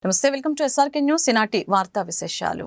నమస్తే, welcome to SRK news. ఈనాటి వార్తా విశేషాలు.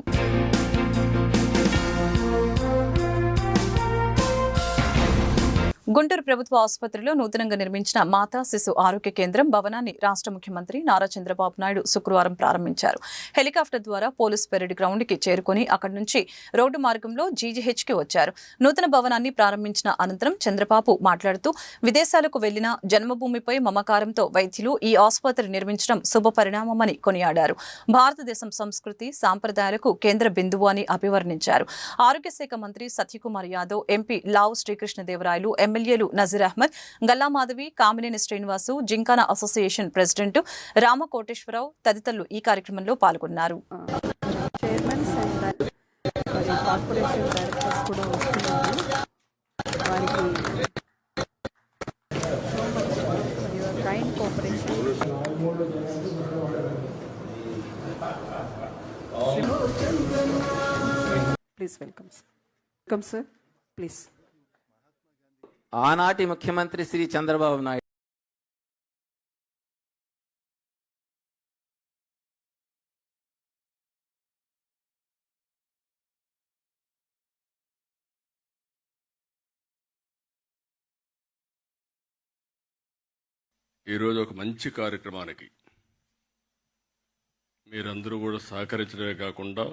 గుంటూరు ప్రభుత్వ ఆసుపత్రిలో నూతనంగా నిర్మించిన మాతా శిశు ఆరోగ్య కేంద్రం భవనాన్ని రాష్ట్ర ముఖ్యమంత్రి నారా చంద్రబాబు నాయుడు శుక్రవారం ప్రారంభించారు. హెలికాప్టర్ ద్వారా పోలీస్ పెరేడ్ గ్రౌండ్ కి చేరుకుని అక్కడి నుంచి రోడ్డు మార్గంలో జీజీహెచ్ కి వచ్చారు. నూతన భవనాన్ని ప్రారంభించిన అనంతరం చంద్రబాబు మాట్లాడుతూ విదేశాలకు వెళ్లిన జన్మభూమిపై మమకారంతో వైద్యులు ఈ ఆసుపత్రి నిర్మించడం శుభ పరిణామమని కొనియాడారు. భారతదేశం సంస్కృతి సాంప్రదాయాలకు కేంద్ర బిందువు అని అభివర్ణించారు. ఆరోగ్య శాఖ మంత్రి సత్యకుమార్ యాదవ్, ఎంపీ లావు శ్రీకృష్ణదేవరాయలు, ఎమ్మెల్యేలు నజీర్ అహ్మద్, గల్లా మాధవి, కామినేని శ్రీనివాసు, జింకానా అసోసియేషన్ ప్రెసిడెంట్ రామకోటేశ్వరరావు తదితరులు ఈ కార్యక్రమంలో పాల్గొన్నారు. Please welcome, sir. Welcome, sir. Please. ఆనాటి ముఖ్యమంత్రి శ్రీ చంద్రబాబు నాయుడు ఈరోజు ఒక మంచి కార్యక్రమానికి మీరందరూ కూడా సహకరించడమే కాకుండా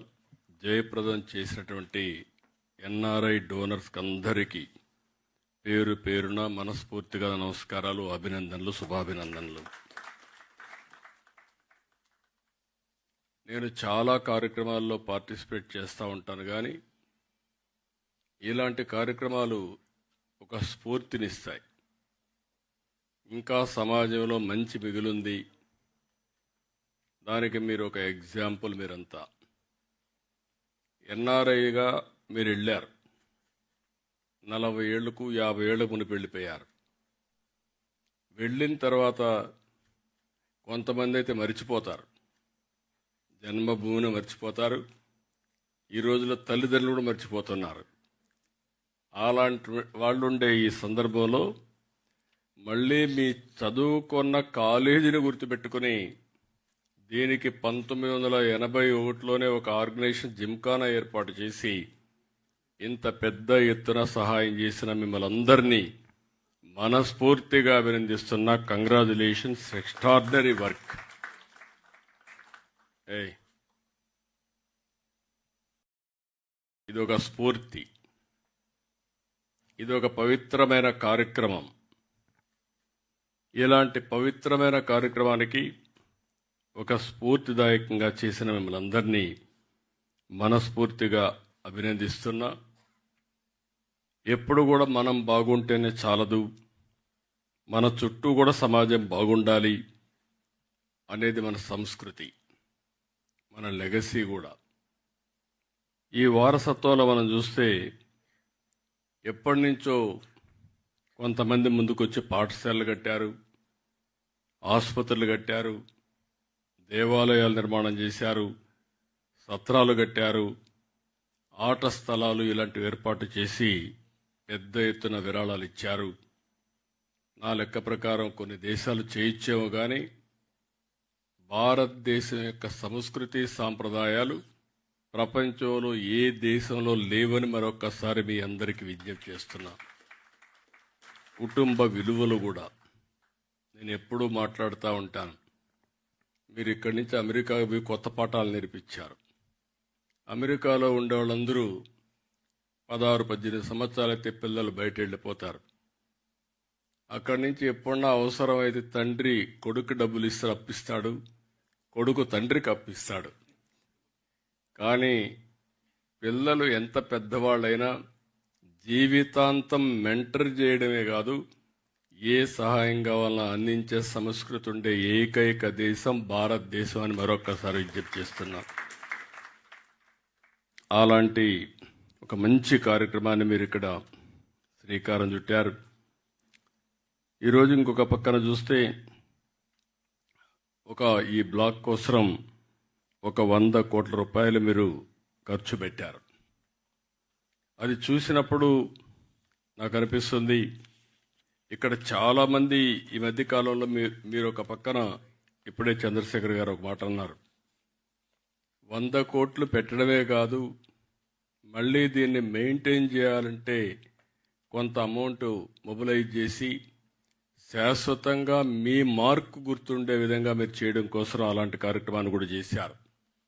జయప్రదం చేసినటువంటి ఎన్ఆర్ఐ డోనర్స్ అందరికీ పేరు పేరున మనస్ఫూర్తిగా నమస్కారాలు, అభినందనలు, శుభాభినందనలు. నేను చాలా కార్యక్రమాల్లో పార్టిసిపేట్ చేస్తూ ఉంటాను, కానీ ఇలాంటి కార్యక్రమాలు ఒక స్ఫూర్తినిస్తాయి. ఇంకా సమాజంలో మంచి మిగులుంది, దానికి మీరు ఒక ఎగ్జాంపుల్. మీరంతా ఎన్ఆర్ఐగా మీరు వెళ్ళారు, 40 ఏళ్లకు 50 ఏళ్లకు మునిపి వెళ్ళిపోయారు. వెళ్ళిన తర్వాత కొంతమంది అయితే మర్చిపోతారు, జన్మభూమిని మర్చిపోతారు. ఈ రోజుల్లో తల్లిదండ్రులు కూడా మర్చిపోతున్నారు. అలాంటి వాళ్ళు ఉండే ఈ సందర్భంలో మళ్ళీ మీ చదువుకున్న కాలేజీని గుర్తుపెట్టుకుని దీనికి 1981లోనే ఒక ఆర్గనైజేషన్ జిమ్ఖానా ఏర్పాటు చేసి ఇంత పెద్ద ఎత్తున సహాయం చేసిన మిమ్మల్ని అందరినీ మనస్ఫూర్తిగా అభినందిస్తున్నా. Congratulations, extraordinary work. ఇదొక స్ఫూర్తి, ఇదొక పవిత్రమైన కార్యక్రమం. ఇలాంటి పవిత్రమైన కార్యక్రమానికి ఒక స్ఫూర్తిదాయకంగా చేసిన మిమ్మల్ని అందరినీ మనస్ఫూర్తిగా అభినందిస్తున్నా. ఎప్పుడు కూడా మనం బాగుంటేనే చాలదు, మన చుట్టూ కూడా సమాజం బాగుండాలి అనేది మన సంస్కృతి, మన లెగసీ కూడా. ఈ వారసత్వంలో మనం చూస్తే ఎప్పటి నుంచో కొంతమంది ముందుకొచ్చి పాఠశాలలు కట్టారు, ఆసుపత్రులు కట్టారు, దేవాలయాలు నిర్మాణం చేశారు, సత్రాలు కట్టారు, ఆట స్థలాలు ఇలాంటివి ఏర్పాటు చేసి పెద్ద ఎత్తున విరాళాలు ఇచ్చారు. నా లెక్క ప్రకారం కొన్ని దేశాలు చేయించేమో కానీ భారతదేశం యొక్క సంస్కృతి సాంప్రదాయాలు ప్రపంచంలో ఏ దేశంలో లేవని మరొక్కసారి మీ అందరికీ విజ్ఞప్తి చేస్తున్నా. కుటుంబ విలువలు కూడా నేను ఎప్పుడూ మాట్లాడుతూ ఉంటాను. మీరు ఇక్కడి నుంచి అమెరికాకు కొత్త పాఠాలు నేర్పించారు. అమెరికాలో ఉండే వాళ్ళందరూ 16-18 సంవత్సరాలైతే పిల్లలు బయట వెళ్ళిపోతారు. అక్కడి నుంచి ఎప్పుడన్నా అవసరమైతే తండ్రి కొడుకు డబ్బులు ఇస్తే అప్పిస్తాడు, కొడుకు తండ్రికి అప్పిస్తాడు. కానీ పిల్లలు ఎంత పెద్దవాళ్ళైనా జీవితాంతం మెంటర్ చేయడమే కాదు, ఏ సహాయం కావాలన్నా అందించే సంస్కృతి ఉండే ఏకైక దేశం భారతదేశం అని మరొక్కసారి విజ్ఞప్తి చేస్తున్నాం. అలాంటి ఒక మంచి కార్యక్రమాన్ని మీరు ఇక్కడ శ్రీకారం చుట్టారు. ఈరోజు ఇంకొక పక్కన చూస్తే ఈ బ్లాక్ కోసం 100 కోట్ల రూపాయలు మీరు ఖర్చు పెట్టారు. అది చూసినప్పుడు నాకు అనిపిస్తుంది, ఇక్కడ చాలామంది ఈ మధ్య కాలంలో మీరు ఒక పక్కన ఇప్పుడే చంద్రశేఖర్ గారు ఒక మాట అన్నారు, 100 కోట్లు పెట్టడమే కాదు, మళ్ళీ దీన్ని మెయింటైన్ చేయాలంటే కొంత అమౌంట్ మొబిలైజ్ చేసి శాశ్వతంగా మీ మార్కు గుర్తుండే విధంగా మీరు చేయడం కోసం అలాంటి కార్యక్రమాన్ని కూడా చేశారు.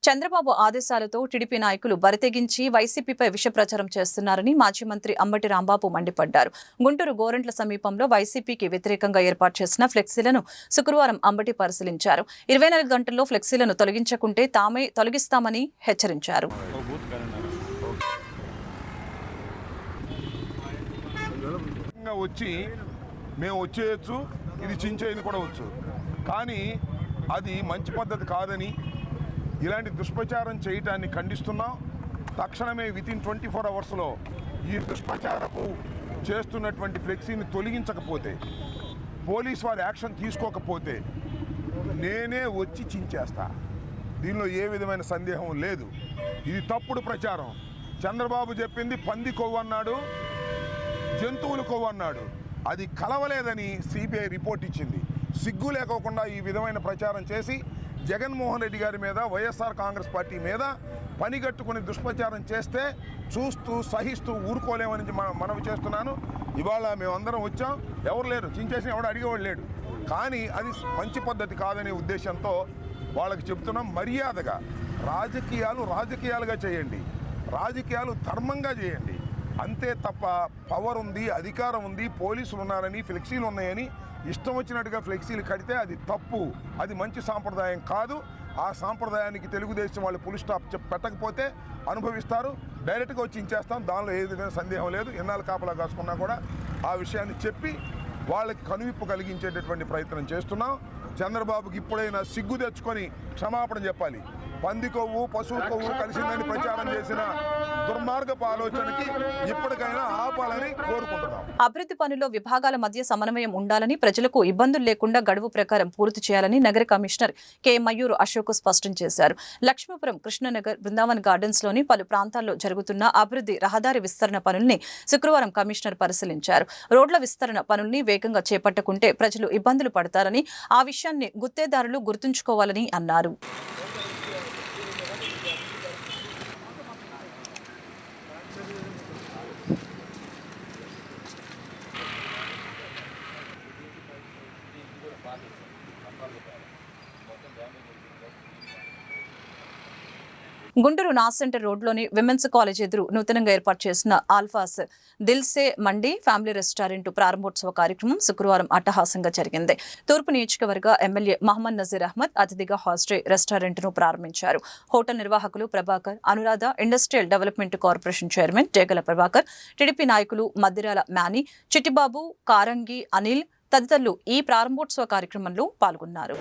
చంద్రబాబు ఆదేశాలతో టీడీపీ నాయకులు బరితెగించి వైసీపీపై విష ప్రచారం చేస్తున్నారని మాజీ మంత్రి అంబటి రాంబాబు మండిపడ్డారు. గుంటూరు గోరంట్ల సమీపంలో వైసీపీకి వ్యతిరేకంగా ఏర్పాటు చేసిన ఫ్లెక్సీలను శుక్రవారం అంబటి పరిశీలించారు. 24 గంటల్లో ఫ్లెక్సీలను తొలగించకుంటే తామే తొలగిస్తామని హెచ్చరించారు. వచ్చి మేము వచ్చేయచ్చు, ఇది చించేది కూడా వచ్చు, కానీ అది మంచి పద్ధతి కాదని ఇలాంటి దుష్ప్రచారం చేయటాన్ని ఖండిస్తున్నాం. తక్షణమే వితిన్ 24 అవర్స్లో ఈ దుష్ప్రచారపు చేస్తున్నటువంటి ఫ్లెక్సీని తొలగించకపోతే, పోలీస్ వారు యాక్షన్ తీసుకోకపోతే నేనే వచ్చి చించేస్తా. దీనిలో ఏ విధమైన సందేహం లేదు. ఇది తప్పుడు ప్రచారం. చంద్రబాబు చెప్పింది పంది కొవ్వు అన్నాడు, జంతువులు కొవ్వు అన్నాడు. అది కలవలేదని సిబిఐ రిపోర్ట్ ఇచ్చింది. సిగ్గు లేకోకుండా ఈ విధమైన ప్రచారం చేసి జగన్మోహన్ రెడ్డి గారి మీద, వైఎస్ఆర్ కాంగ్రెస్ పార్టీ మీద పనిగట్టుకుని దుష్ప్రచారం చేస్తే చూస్తూ సహిస్తూ ఊరుకోలేమని మనవి చేస్తున్నాను. ఇవాళ మేమందరం వచ్చాం, ఎవరు లేరు, చించేసిన ఎవడు అడిగేవాడు లేడు. కానీ అది మంచి పద్ధతి కాదనే ఉద్దేశంతో వాళ్ళకి చెప్తున్నాం. మర్యాదగా రాజకీయాలుగా చేయండి, రాజకీయాలు ధర్మంగా చేయండి. అంతే తప్ప పవర్ ఉంది, అధికారం ఉంది, పోలీసులు ఉన్నారని, ఫ్లెక్సీలు ఉన్నాయని ఇష్టం వచ్చినట్టుగా ఫ్లెక్సీలు కడితే అది తప్పు. అది మంచి సాంప్రదాయం కాదు. ఆ సాంప్రదాయానికి తెలుగుదేశం వాళ్ళు ఫుల్ స్టాప్ పెట్టకపోతే అనుభవిస్తారు. డైరెక్ట్గా వచ్చి ఇచ్చేస్తాం, దానిలో ఏ విధమైన సందేహం లేదు. ఎన్నాళ్ళు కాపలా కాసుకున్నా కూడా ఆ విషయాన్ని చెప్పి వాళ్ళకి కనువిప్పు కలిగించేటటువంటి ప్రయత్నం చేస్తున్నాం. చంద్రబాబుకి ఇప్పుడైనా సిగ్గు తెచ్చుకొని క్షమాపణ చెప్పాలి. పంది కొవ్వు, పశువు కొవ్వు కలిసిందని ప్రచారం చేసిన దుర్మార్గపు ఆలోచనకి ఇప్పటికైనా ఆపాలని కోరుకుంటున్నాం. అభివృద్ధి పనుల్లో విభాగాల మధ్య సమన్వయం ఉండాలని, ప్రజలకు ఇబ్బందులు లేకుండా గడువు ప్రకారం పూర్తి చేయాలని నగర కమిషనర్ కె మయూర్ అశోక్ స్పష్టం చేశారు. లక్ష్మీపురం, కృష్ణనగర్, బృందావన్ గార్డెన్స్ లోని పలు ప్రాంతాల్లో జరుగుతున్న అభివృద్ధి, రహదారి విస్తరణ పనుల్ని శుక్రవారం కమిషనర్ పరిశీలించారు. రోడ్ల విస్తరణ పనుల్ని వేగంగా చేపట్టకుంటే ప్రజలు ఇబ్బందులు పడతారని, ఆ విషయాన్ని గుత్తేదారులు గుర్తుంచుకోవాలని అన్నారు. గుంటూరు నాస్ సెంటర్ రోడ్లోని విమెన్స్ కాలేజ్ ఎదురు నూతనంగా ఏర్పాటు చేసిన ఆల్ఫాస్ దిల్సే మండి ఫ్యామిలీ రెస్టారెంట్ ప్రారంభోత్సవ కార్యక్రమం శుక్రవారం అట్టహాసంగా జరిగింది. తూర్పు నియోజకవర్గ ఎమ్మెల్యే మహమ్మద్ నజీర్ అహ్మద్ అతిథిగా హాస్టే రెస్టారెంట్ ను ప్రారంభించారు. హోటల్ నిర్వాహకులు Prabhakar, Anuradha, industrial development corporation chairman Jegala Prabhakar, TDP నాయకులు మద్దిరాల మ్యాని, చిట్టిబాబు, కారంగి అనిల్ తదితరులు ఈ ప్రారంభోత్సవ కార్యక్రమంలో పాల్గొన్నారు.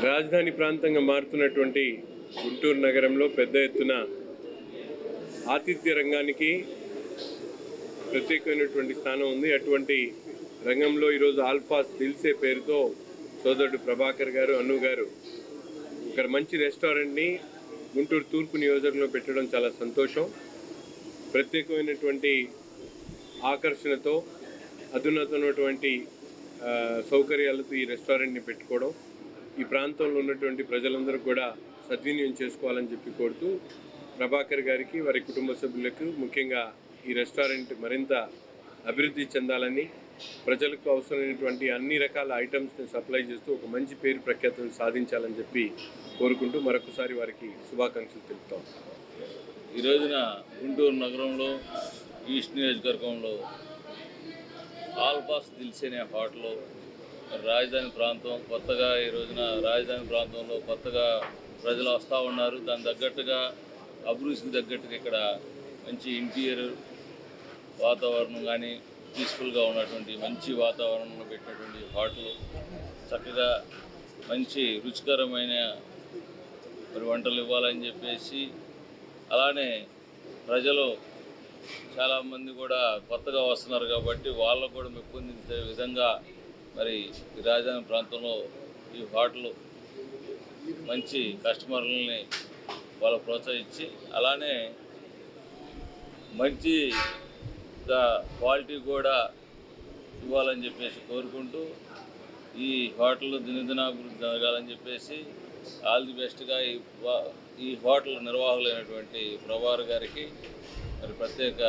రాజధాని ప్రాంతంగా మారుతున్నటువంటి గుంటూరు నగరంలో పెద్ద ఎత్తున ఆతిథ్య రంగానికి ప్రత్యేకమైనటువంటి స్థానం ఉంది. అటువంటి రంగంలో ఈరోజు ఆల్ఫాస్ దిల్సే పేరుతో సోదరుడు ప్రభాకర్ గారు, అన్ను గారు ఇక్కడ మంచి రెస్టారెంట్ని గుంటూరు తూర్పు నియోజకవర్గంలో పెట్టడం చాలా సంతోషం. ప్రత్యేకమైనటువంటి ఆకర్షణతో అధునాతనమైనటువంటి సౌకర్యాలతో ఈ రెస్టారెంట్ని పెట్టుకోవడం ఈ ప్రాంతంలో ఉన్నటువంటి ప్రజలందరూ కూడా సద్వినియోగం చేసుకోవాలని చెప్పి కోరుతూ ప్రభాకర్ గారికి, వారి కుటుంబ సభ్యులకు, ముఖ్యంగా ఈ రెస్టారెంట్ మరింత అభివృద్ధి చెందాలని ప్రజలకు అవసరమైనటువంటి అన్ని రకాల ఐటమ్స్ని సప్లై చేస్తూ ఒక మంచి పేరు ప్రఖ్యాతులు సాధించాలని చెప్పి కోరుకుంటూ మరొకసారి వారికి శుభాకాంక్షలు తెలుపుతాం. ఈ రోజున గుంటూరు నగరంలో ఈస్ట్ నియోజకవర్గంలో ఆల్ఫాస్ దిల్స్ అనే హోటల్ రాజధాని ప్రాంతం కొత్తగా ఈ రోజున రాజధాని ప్రాంతంలో కొత్తగా ప్రజలు వస్తూ ఉన్నారు. దాని తగ్గట్టుగా అభివృద్ధికి తగ్గట్టుగా ఇక్కడ మంచి ఇంటీరియర్ వాతావరణం కానీ పీస్ఫుల్గా ఉన్నటువంటి మంచి వాతావరణంలో పెట్టినటువంటి హోటల్ చక్కగా మంచి రుచికరమైన మరి వంటలు ఇవ్వాలని చెప్పేసి అలానే ప్రజలు చాలామంది కూడా కొత్తగా వస్తున్నారు కాబట్టి వాళ్ళకు కూడా మెప్పొందించే విధంగా మరి ఈ రాజధాని ప్రాంతంలో ఈ హోటల్ మంచి కస్టమర్లని వాళ్ళకు ప్రోత్సహించి అలానే మంచిగా క్వాలిటీ కూడా ఇవ్వాలని చెప్పేసి కోరుకుంటూ ఈ హోటల్ దినదినాభివృద్ధి జరగాలని చెప్పేసి ఆల్ ది బెస్ట్గా ఈ హోటల్ నిర్వాహకులైనటువంటి ప్రభాకర్ గారికి మరి ప్రత్యేక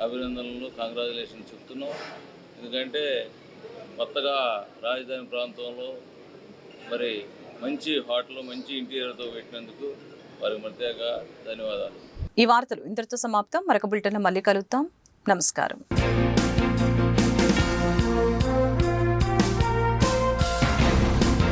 అభినందనలు కంగ్రాచులేషన్ చెప్తున్నాం. ఎందుకంటే కొత్తగా రాజధాని ప్రాంతంలో మరి మంచి హోటల్ మంచి ఇంటీరియర్తో పెట్టినందుకు వారికి ప్రత్యేక ధన్యవాదాలు. ఈ వార్తలు ఇంతటితో సమాప్తం. మరొక బులెటిన్లో మళ్ళీ కలుద్దాం. నమస్కారం.